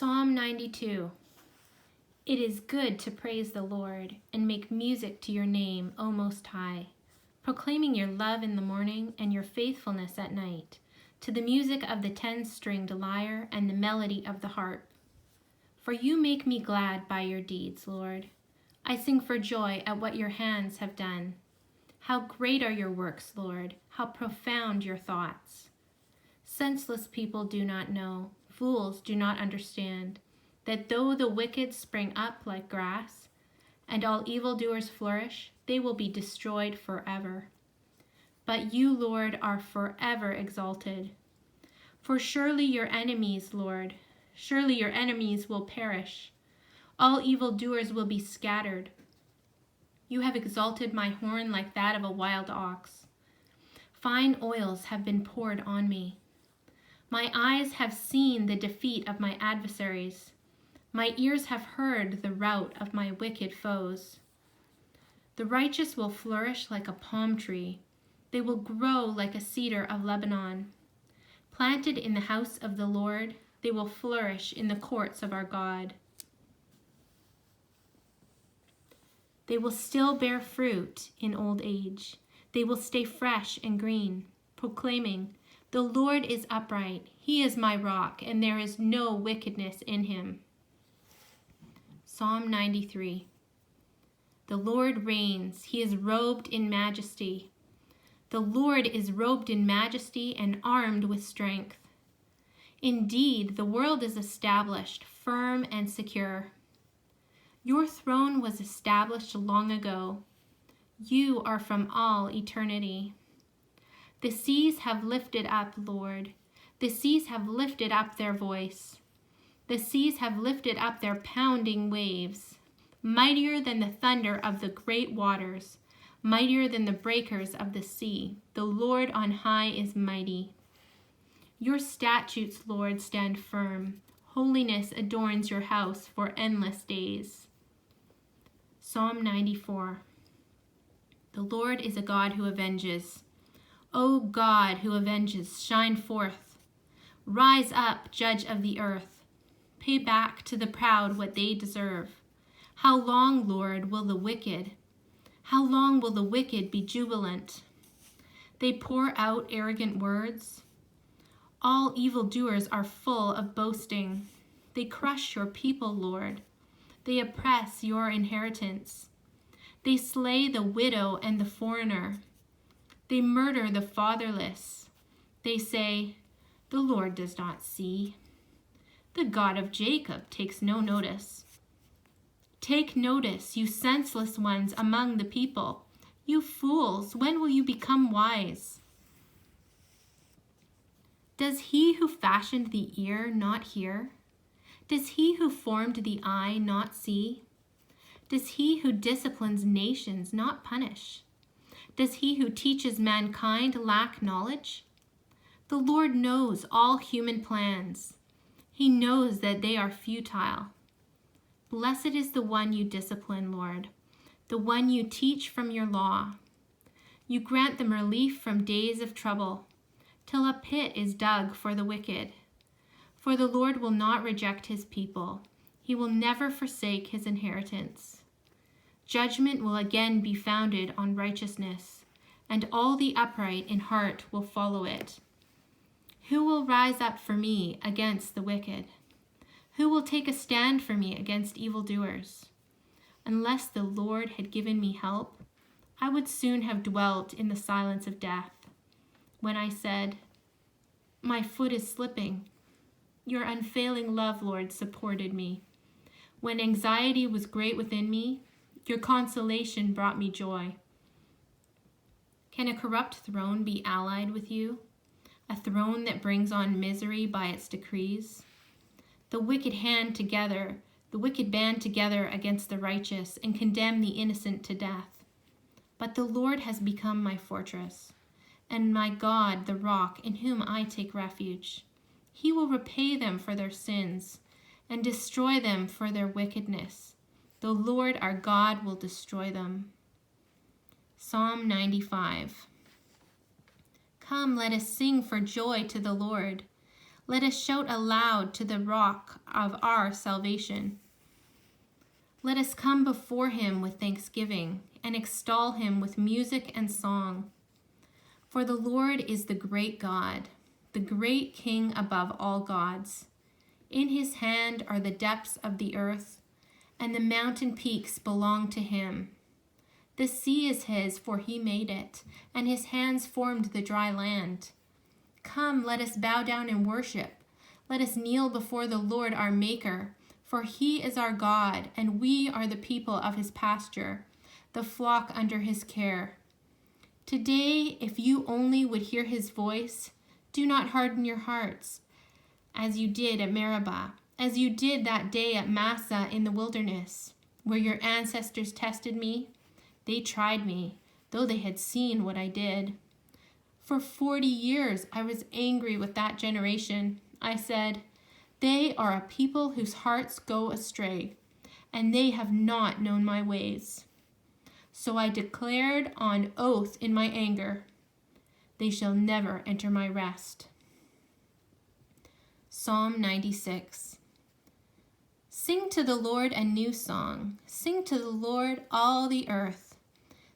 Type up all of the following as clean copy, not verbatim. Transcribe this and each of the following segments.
Psalm 92. It is good to praise the Lord and make music to your name, O Most High, proclaiming your love in the morning and your faithfulness at night, to the music of the 10-stringed lyre and the melody of the harp. For you make me glad by your deeds, Lord. I sing for joy at what your hands have done. How great are your works, Lord, how profound your thoughts. Senseless people do not know, fools do not understand, that though the wicked spring up like grass, and all evildoers flourish, they will be destroyed forever. But you, Lord, are forever exalted. For surely your enemies, Lord, surely your enemies will perish. All evildoers will be scattered. You have exalted my horn like that of a wild ox. Fine oils have been poured on me. My eyes have seen the defeat of my adversaries. My ears have heard the rout of my wicked foes. The righteous will flourish like a palm tree. They will grow like a cedar of Lebanon. Planted in the house of the Lord, they will flourish in the courts of our God. They will still bear fruit in old age. They will stay fresh and green, proclaiming, "The Lord is upright. He is my rock, and there is no wickedness in him." Psalm 93. The Lord reigns. He is robed in majesty. The Lord is robed in majesty and armed with strength. Indeed, the world is established, firm and secure. Your throne was established long ago. You are from all eternity. The seas have lifted up, Lord. The seas have lifted up their voice. The seas have lifted up their pounding waves. Mightier than the thunder of the great waters, mightier than the breakers of the sea. The Lord on high is mighty. Your statutes, Lord, stand firm. Holiness adorns your house for endless days. Psalm 94. The Lord is a God who avenges. O God who avenges, shine forth. Rise up, judge of the earth. Pay back to the proud what they deserve. How long, Lord, will the wicked? How long will the wicked be jubilant? They pour out arrogant words. All evildoers are full of boasting. They crush your people, Lord. They oppress your inheritance. They slay the widow and the foreigner. They murder the fatherless. They say, "The Lord does not see. The God of Jacob takes no notice." Take notice, you senseless ones among the people. You fools, when will you become wise? Does he who fashioned the ear not hear? Does he who formed the eye not see? Does he who disciplines nations not punish? Does he who teaches mankind lack knowledge? The Lord knows all human plans. He knows that they are futile. Blessed is the one you discipline, Lord, the one you teach from your law. You grant them relief from days of trouble, till a pit is dug for the wicked. For the Lord will not reject his people. He will never forsake his inheritance. Judgment will again be founded on righteousness, and all the upright in heart will follow it. Who will rise up for me against the wicked? Who will take a stand for me against evildoers? Unless the Lord had given me help, I would soon have dwelt in the silence of death. When I said, "My foot is slipping," your unfailing love, Lord, supported me. When anxiety was great within me, your consolation brought me joy. Can a corrupt throne be allied with you? A throne that brings on misery by its decrees? The wicked band together against the righteous and condemn the innocent to death. But the Lord has become my fortress, and my God, the rock in whom I take refuge. He will repay them for their sins and destroy them for their wickedness. The Lord our God will destroy them. Psalm 95. Come, let us sing for joy to the Lord. Let us shout aloud to the rock of our salvation. Let us come before him with thanksgiving and extol him with music and song. For the Lord is the great God, the great King above all gods. In his hand are the depths of the earth, and the mountain peaks belong to him. The sea is his, for he made it, and his hands formed the dry land. Come, let us bow down and worship. Let us kneel before the Lord our Maker, for he is our God, and we are the people of his pasture, the flock under his care. Today, if you only would hear his voice, do not harden your hearts, as you did at Meribah, as you did that day at Massah in the wilderness, where your ancestors tested me. They tried me, though they had seen what I did. For 40 years I was angry with that generation. I said, they are a people whose hearts go astray, and they have not known my ways. So I declared on oath in my anger, they shall never enter my rest. Psalm 96. Sing to the Lord a new song. Sing to the Lord, all the earth.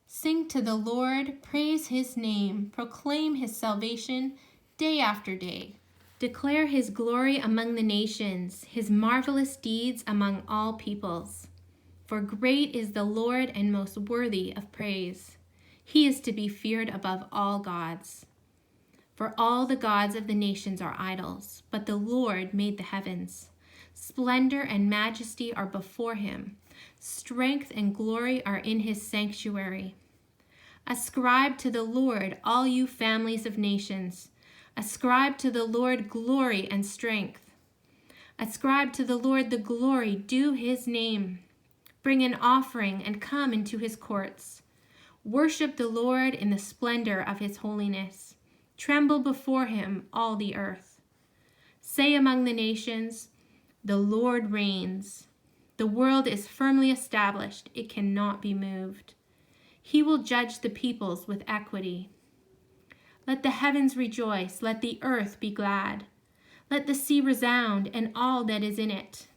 Sing to the Lord, praise his name, proclaim his salvation day after day. Declare his glory among the nations, his marvelous deeds among all peoples. For great is the Lord and most worthy of praise. He is to be feared above all gods. For all the gods of the nations are idols, but the Lord made the heavens. Splendor and majesty are before him. Strength and glory are in his sanctuary. Ascribe to the Lord, all you families of nations. Ascribe to the Lord glory and strength. Ascribe to the Lord the glory due his name. Bring an offering and come into his courts. Worship the Lord in the splendor of his holiness. Tremble before him, all the earth. Say among the nations, the Lord reigns. The world is firmly established. It cannot be moved. He will judge the peoples with equity. Let the heavens rejoice. Let the earth be glad. Let the sea resound and all that is in it.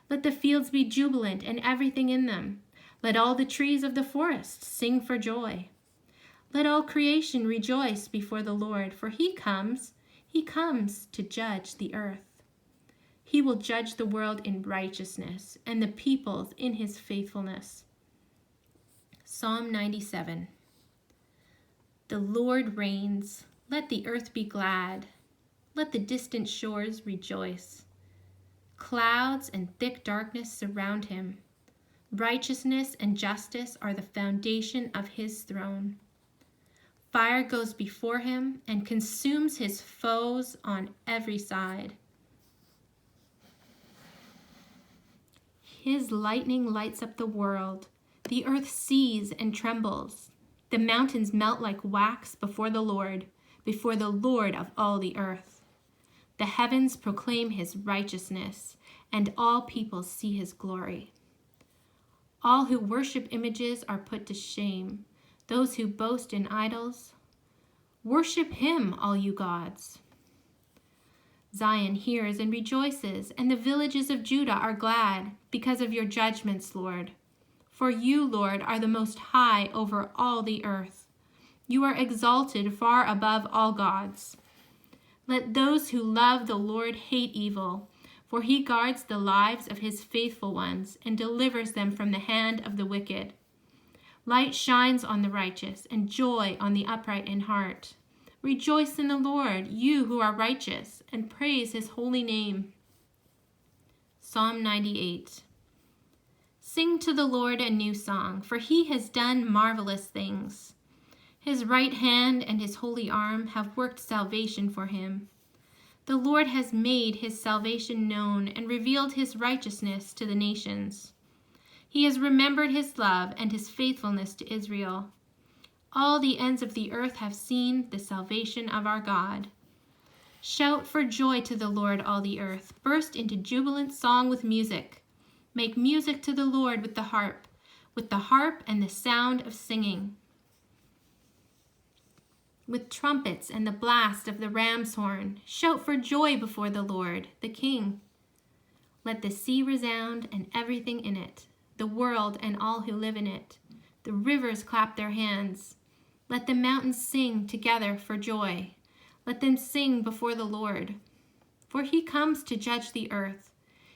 Let the fields be jubilant and everything in them. Let all the trees of the forest sing for joy. Let all creation rejoice before the Lord, for he comes to judge the earth. He will judge the world in righteousness and the peoples in his faithfulness. Psalm 97. The Lord reigns. Let the earth be glad. Let the distant shores rejoice. Clouds and thick darkness surround him. Righteousness and justice are the foundation of his throne. Fire goes before him and consumes his foes on every side. His lightning lights up the world. The earth sees and trembles. The mountains melt like wax before the Lord of all the earth. The heavens proclaim his righteousness, and all peoples see his glory. All who worship images are put to shame. Those who boast in idols, worship him, all you gods. Zion hears and rejoices, and the villages of Judah are glad because of your judgments, Lord. For you, Lord, are the most high over all the earth. You are exalted far above all gods. Let those who love the Lord hate evil, for he guards the lives of his faithful ones and delivers them from the hand of the wicked. Light shines on the righteous and joy on the upright in heart. Rejoice in the Lord, you who are righteous, and praise his holy name. Psalm 98. Sing to the Lord a new song, for he has done marvelous things. His right hand and his holy arm have worked salvation for him. The Lord has made his salvation known and revealed his righteousness to the nations. He has remembered his love and his faithfulness to Israel. All the ends of the earth have seen the salvation of our God. Shout for joy to the Lord, all the earth. Burst into jubilant song with music. Make music to the Lord with the harp and the sound of singing. with trumpets and the blast of the ram's horn. Shout for joy before the Lord, the King. Let the sea resound and everything in it, the world and all who live in it. The rivers clap their hands. Let the mountains sing together for joy. Let them sing before the Lord. For he comes to judge the earth.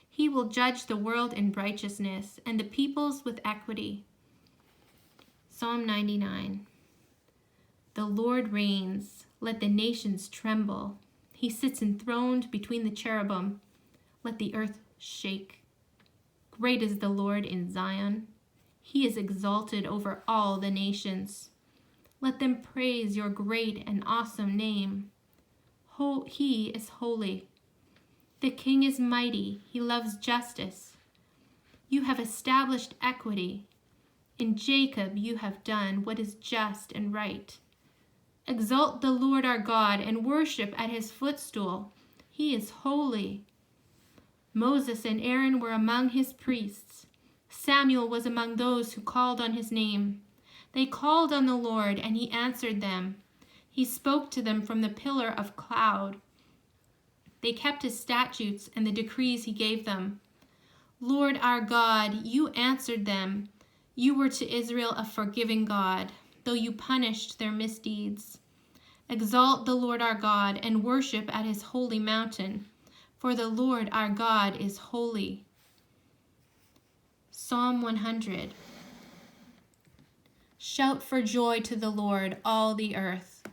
He will judge the world in righteousness and the peoples with equity. Psalm 99. The Lord reigns. Let the nations tremble. He sits enthroned between the cherubim. Let the earth shake. Great is the Lord in Zion. He is exalted over all the nations. Let them praise your great and awesome name. He is holy. The King is mighty. He loves justice. You have established equity. In Jacob you have done what is just and right. Exalt the Lord our God and worship at his footstool. He is holy. Moses and Aaron were among his priests. Samuel was among those who called on his name. They called on the Lord, and he answered them. He spoke to them from the pillar of cloud. They kept his statutes and the decrees he gave them. Lord our God, you answered them. You were to Israel a forgiving God, though you punished their misdeeds. Exalt the Lord our God and worship at his holy mountain, for the Lord our God is holy. Psalm 100. Shout for joy to the Lord, all the earth.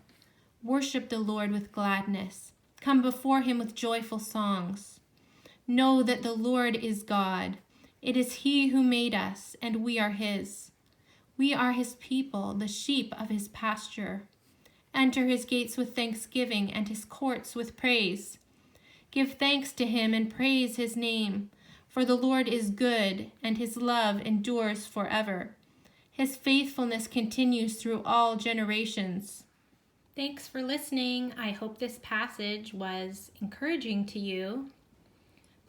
Worship the Lord with gladness. Come before him with joyful songs. Know that the Lord is God. It is he who made us, and we are his. We are his people, the sheep of his pasture. Enter his gates with thanksgiving and his courts with praise. Give thanks to him and praise his name, for the Lord is good, and his love endures forever. His faithfulness continues through all generations. Thanks for listening. I hope this passage was encouraging to you.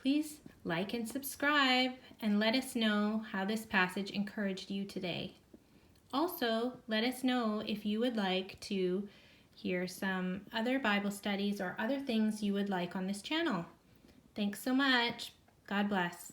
Please like and subscribe and let us know how this passage encouraged you today. Also, let us know if you would like to hear some other Bible studies or other things you would like on this channel. Thanks so much. God bless.